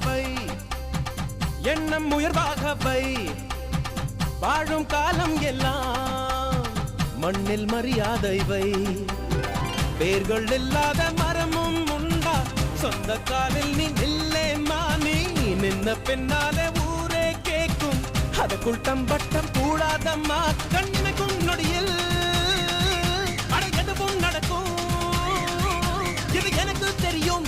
வை, எண்ணம் உயர்வாக வை, வாழும் காலம் எல்லாம் மண்ணில் மரியாதை வை. வேர்கள் இல்லாத மரமும் உண்டா, சொந்த காலில் நீ நில்லே மானி, நின்ன பின்னாலே ஊரே கேட்கும், அதற்குள் தம்பட்டம் கூடாதம்மா, கண்ணிமைக்கும் நொடியில் எதுவும் நடக்கும், இது எனக்கு தெரியும்.